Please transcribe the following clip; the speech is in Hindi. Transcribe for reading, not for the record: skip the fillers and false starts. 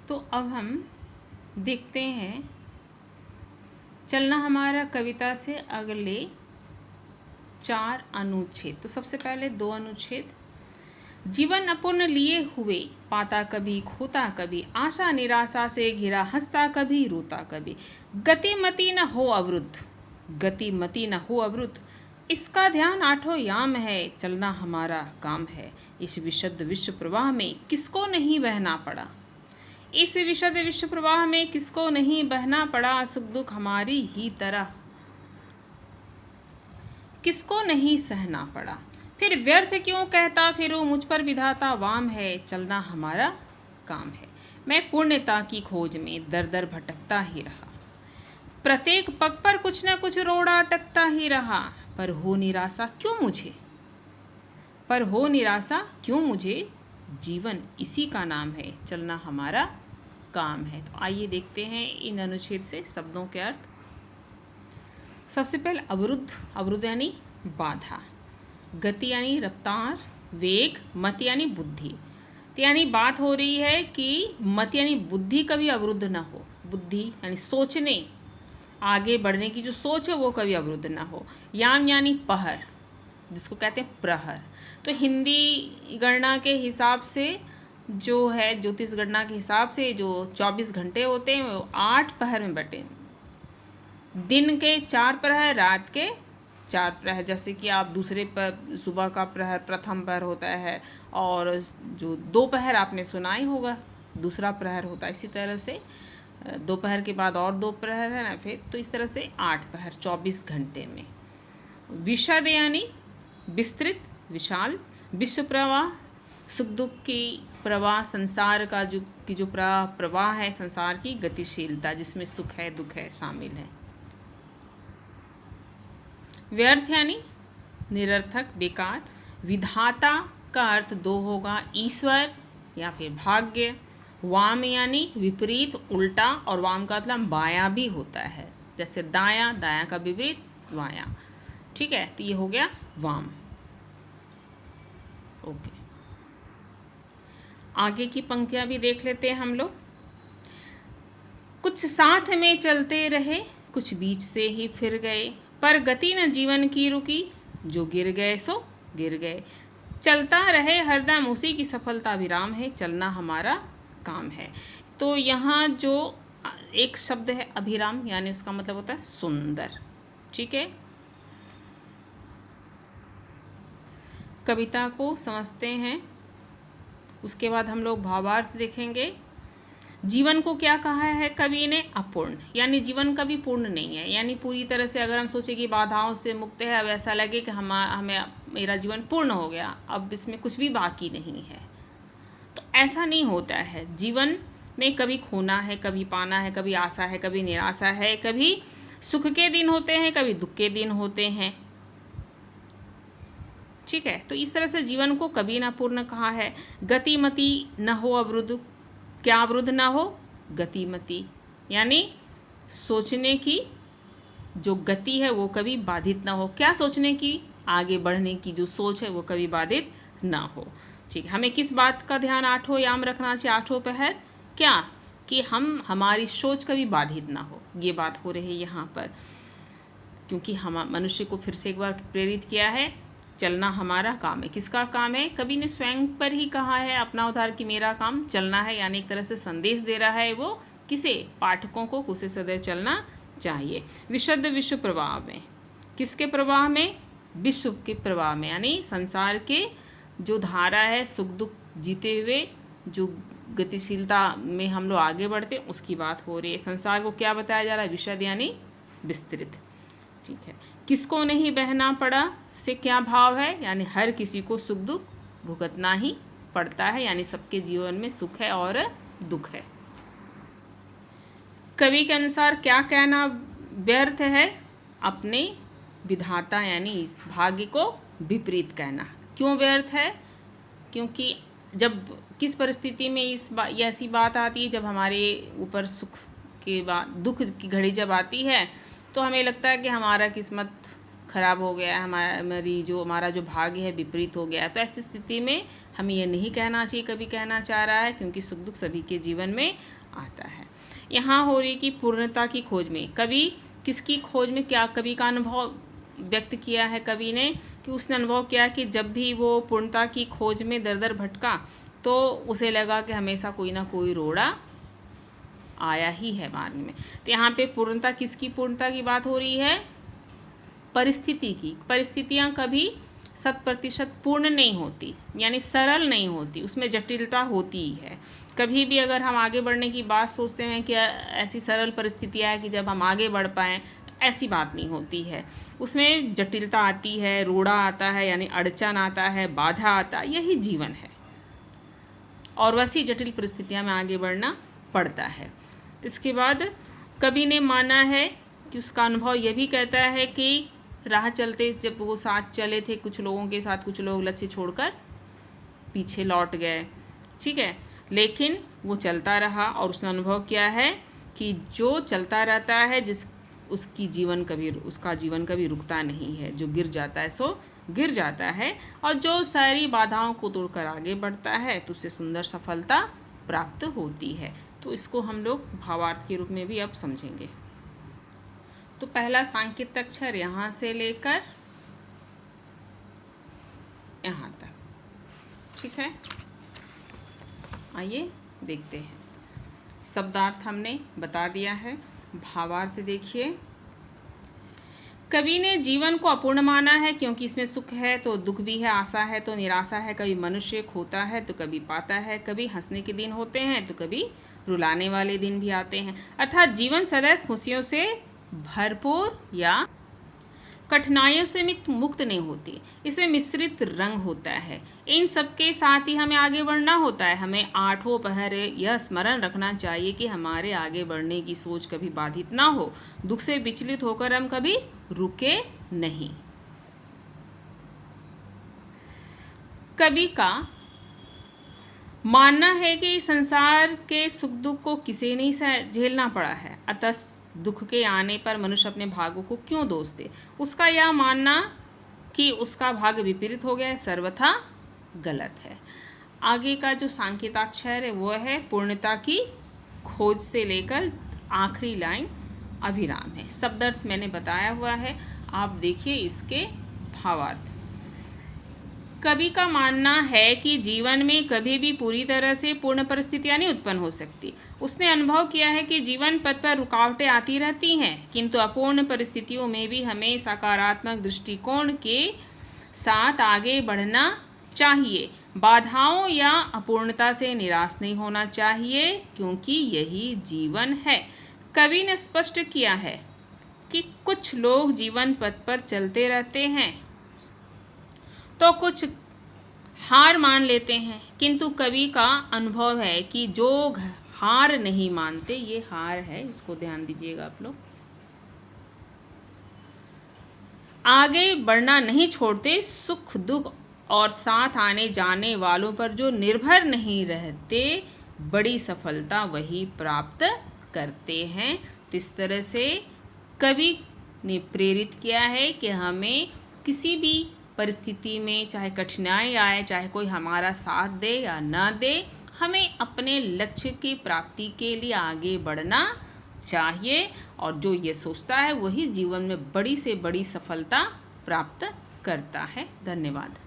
तो अब हम देखते हैं चलना हमारा कविता से अगले 4 अनुच्छेद। तो सबसे पहले 2 अनुच्छेद। जीवन अपूर्ण लिए हुए, पाता कभी खोता कभी, आशा निराशा से घिरा, हंसता कभी रोता कभी, गतिमति न हो अवरुद्ध, गतिमति न हो अवरुद्ध, इसका ध्यान आठों याम है, चलना हमारा काम है। इस विशुद्ध विश्व प्रवाह में किसको नहीं बहना पड़ा, इस विशुद्ध विश्व प्रवाह में किसको नहीं बहना पड़ा, सुख दुख हमारी ही तरह किसको नहीं सहना पड़ा। फिर व्यर्थ क्यों कहता फिरो, मुझ पर विधाता वाम है, चलना हमारा काम है। मैं पूर्णता की खोज में दर दर भटकता ही रहा, प्रत्येक पग पर कुछ न कुछ रोड़ा अटकता ही रहा, पर हो निराशा क्यों मुझे, पर हो निराशा क्यों मुझे, जीवन इसी का नाम है, चलना हमारा काम है। तो आइए देखते हैं इन अनुच्छेद से शब्दों के अर्थ। सबसे पहले अवरुद्ध, अवरुद्ध यानी बाधा, गति यानी रफ्तार, वेग, मत यानी बुद्धि। तो यानी बात हो रही है कि मत यानी बुद्धि कभी अवरुद्ध ना हो, बुद्धि यानी सोचने आगे बढ़ने की जो सोच है वो कभी अवरुद्ध ना हो। याम यानी पहर, जिसको कहते हैं प्रहर। तो हिंदी गणना के हिसाब से जो है, ज्योतिष गणना के हिसाब से जो 24 घंटे होते हैं वो 8 पहर में बटे, दिन के 4 प्रहर, रात के 4 प्रहर। जैसे कि आप दूसरे पर सुबह का प्रहर प्रथम प्रहर होता है, और जो दोपहर आपने सुना ही होगा दूसरा प्रहर होता है। इसी तरह से दोपहर के बाद और 2 प्रहर है ना, फिर तो इस तरह से 8 प्रहर 24 घंटे में। विशद यानी विस्तृत, विशाल। विश्व प्रवाह, सुख दुख की प्रवाह, संसार का जो प्रवाह है, संसार की गतिशीलता जिसमें सुख है दुख है शामिल है। व्यर्थ यानी निरर्थक, बेकार। विधाता का अर्थ 2 होगा, ईश्वर या फिर भाग्य। वाम यानी विपरीत, उल्टा, और वाम का मतलब बायां भी होता है, जैसे दायां, दायां का विपरीत बायां। ठीक है, तो ये हो गया वाम। ओके, आगे की पंक्तियां भी देख लेते हैं हम लोग। कुछ साथ में चलते रहे, कुछ बीच से ही फिर गए, पर गति न जीवन की रुकी, जो गिर गए सो गिर गए, चलता रहे हरदम उसी की सफलता विराम है, चलना हमारा काम है। तो यहाँ जो एक शब्द है अभिराम, यानी उसका मतलब होता है सुंदर। ठीक है, कविता को समझते हैं, उसके बाद हम लोग भावार्थ देखेंगे। जीवन को क्या कहा है कवि ने, अपूर्ण, यानी जीवन कभी पूर्ण नहीं है, यानी पूरी तरह से अगर हम सोचें कि बाधाओं से मुक्त है, अब ऐसा लगे कि हमें मेरा जीवन पूर्ण हो गया, अब इसमें कुछ भी बाकी नहीं है, तो ऐसा नहीं होता है। जीवन में कभी खोना है, कभी पाना है, कभी आशा है, कभी निराशा है, कभी सुख के दिन होते हैं, कभी दुख के दिन होते हैं। ठीक है, तो इस तरह से जीवन को कभी ना पूर्ण कहा है। गतिमति न हो अवरुद्ध, क्या अवरुद्ध ना हो, गतिमति यानी सोचने की जो गति है वो कभी बाधित ना हो। क्या सोचने की, आगे बढ़ने की जो सोच है वो कभी बाधित ना हो। ठीक है, हमें किस बात का ध्यान आठों याम रखना चाहिए, आठों पहर, क्या कि हमारी सोच कभी बाधित ना हो, ये बात हो रही है यहाँ पर। क्योंकि हम मनुष्य को फिर से एक बार प्रेरित किया है, चलना हमारा काम है। किसका काम है, कवि ने स्वयं पर ही कहा है अपना उद्धार कि मेरा काम चलना है, यानी एक तरह से संदेश दे रहा है वो किसे, पाठकों को, उसे सदैव चलना चाहिए। विशुद्ध विश्व प्रवाह में, किसके प्रवाह में, विश्व के प्रवाह में, यानी संसार के जो धारा है, सुख दुख जीते हुए जो गतिशीलता में हम लोग आगे बढ़ते उसकी बात हो रही है। संसार को क्या बताया जा रहा है, विशद यानी विस्तृत। ठीक है, किसको नहीं बहना पड़ा से क्या भाव है, यानी हर किसी को सुख दुख भुगतना ही पड़ता है, यानी सबके जीवन में सुख है और दुख है। कवि के अनुसार क्या कहना व्यर्थ है, अपने विधाता यानी इस भाग्य को विपरीत कहना। क्यों व्यर्थ है, क्योंकि जब किस परिस्थिति में ये ऐसी बात आती है, जब हमारे ऊपर सुख के बाद दुख की घड़ी जब आती है तो हमें लगता है कि हमारा किस्मत खराब हो गया है, हमारा जो भाग्य है विपरीत हो गया है। तो ऐसी स्थिति में हमें ये नहीं कहना चाहिए, कभी कहना चाह रहा है, क्योंकि सुख दुख सभी के जीवन में आता है। यहाँ हो रही कि पूर्णता की खोज में, कवि किसकी खोज में, क्या कवि का अनुभव व्यक्त किया है कवि ने, कि उसने अनुभव किया कि जब भी वो पूर्णता की खोज में दर दर भटका तो उसे लगा कि हमेशा कोई ना कोई रोड़ा आया ही है मार्ग में। तो यहाँ पे पूर्णता, किसकी पूर्णता की बात हो रही है, परिस्थिति की। परिस्थितियाँ कभी 100% पूर्ण नहीं होती, यानी सरल नहीं होती, उसमें जटिलता होती ही है। कभी भी अगर हम आगे बढ़ने की बात सोचते हैं कि ऐसी सरल परिस्थितियाँ है कि जब हम आगे बढ़ पाएँ, तो ऐसी बात नहीं होती है। उसमें जटिलता आती है, रोड़ा आता है, यानी अड़चन आता है, बाधा आता है, यही जीवन है। और वैसी जटिल परिस्थितियाँ में आगे बढ़ना पड़ता है। इसके बाद कवि ने माना है कि उसका अनुभव यह भी कहता है कि राह चलते जब वो साथ चले थे कुछ लोगों के साथ, कुछ लोग लक्ष्य छोड़कर पीछे लौट गए, ठीक है, लेकिन वो चलता रहा और उसने अनुभव किया है कि जो चलता रहता है उसका जीवन कभी रुकता नहीं है। जो गिर जाता है सो गिर जाता है, और जो सारी बाधाओं को तोड़कर आगे बढ़ता है तो उससे सुंदर सफलता प्राप्त होती है। तो इसको हम लोग भावार्थ के रूप में भी अब समझेंगे। तो पहला सांकेतिक अक्षर यहाँ से लेकर यहाँ तक, ठीक है। आइए देखते हैं। शब्दार्थ हमने बता दिया है, भावार्थ देखिए। कवि ने जीवन को अपूर्ण माना है क्योंकि इसमें सुख है तो दुख भी है, आशा है तो निराशा है, कभी मनुष्य खोता है तो कभी पाता है, कभी हंसने के दिन होते हैं तो कभी रुलाने वाले दिन भी आते हैं। अर्थात जीवन सदैव खुशियों से भरपूर या कठिनाइयों से मुक्त नहीं होती, इसमें मिश्रित रंग होता है। इन सब के साथ ही हमें आगे बढ़ना होता है। हमें आठों पहर यह स्मरण रखना चाहिए कि हमारे आगे बढ़ने की सोच कभी बाधित ना हो, दुख से विचलित होकर हम कभी रुके नहीं। कवि का मानना है कि संसार के सुख दुख को किसी नहीं झेलना पड़ा है, अतः दुख के आने पर मनुष्य अपने भाग्य को क्यों दोष दे। उसका यह मानना कि उसका भाग्य विपरीत हो गया है सर्वथा गलत है। आगे का जो सांकेताक्षर है वो है पूर्णता की खोज से लेकर आखिरी लाइन अविराम है। शब्दार्थ मैंने बताया हुआ है, आप देखिए इसके भावार्थ। कवि का मानना है कि जीवन में कभी भी पूरी तरह से पूर्ण परिस्थितियां नहीं उत्पन्न हो सकती। उसने अनुभव किया है कि जीवन पथ पर रुकावटें आती रहती हैं, किंतु अपूर्ण परिस्थितियों में भी हमें सकारात्मक दृष्टिकोण के साथ आगे बढ़ना चाहिए। बाधाओं या अपूर्णता से निराश नहीं होना चाहिए, क्योंकि यही जीवन है। कवि ने स्पष्ट किया है कि कुछ लोग जीवन पथ पर चलते रहते हैं तो कुछ हार मान लेते हैं, किंतु कवि का अनुभव है कि जो हार नहीं मानते, ये हार है, इसको ध्यान दीजिएगा आप लोग, आगे बढ़ना नहीं छोड़ते, सुख दुख और साथ आने जाने वालों पर जो निर्भर नहीं रहते, बड़ी सफलता वही प्राप्त करते हैं। तो इस तरह से कवि ने प्रेरित किया है कि हमें किसी भी परिस्थिति में, चाहे कठिनाई आए, चाहे कोई हमारा साथ दे या ना दे, हमें अपने लक्ष्य की प्राप्ति के लिए आगे बढ़ना चाहिए। और जो ये सोचता है वही जीवन में बड़ी से बड़ी सफलता प्राप्त करता है। धन्यवाद।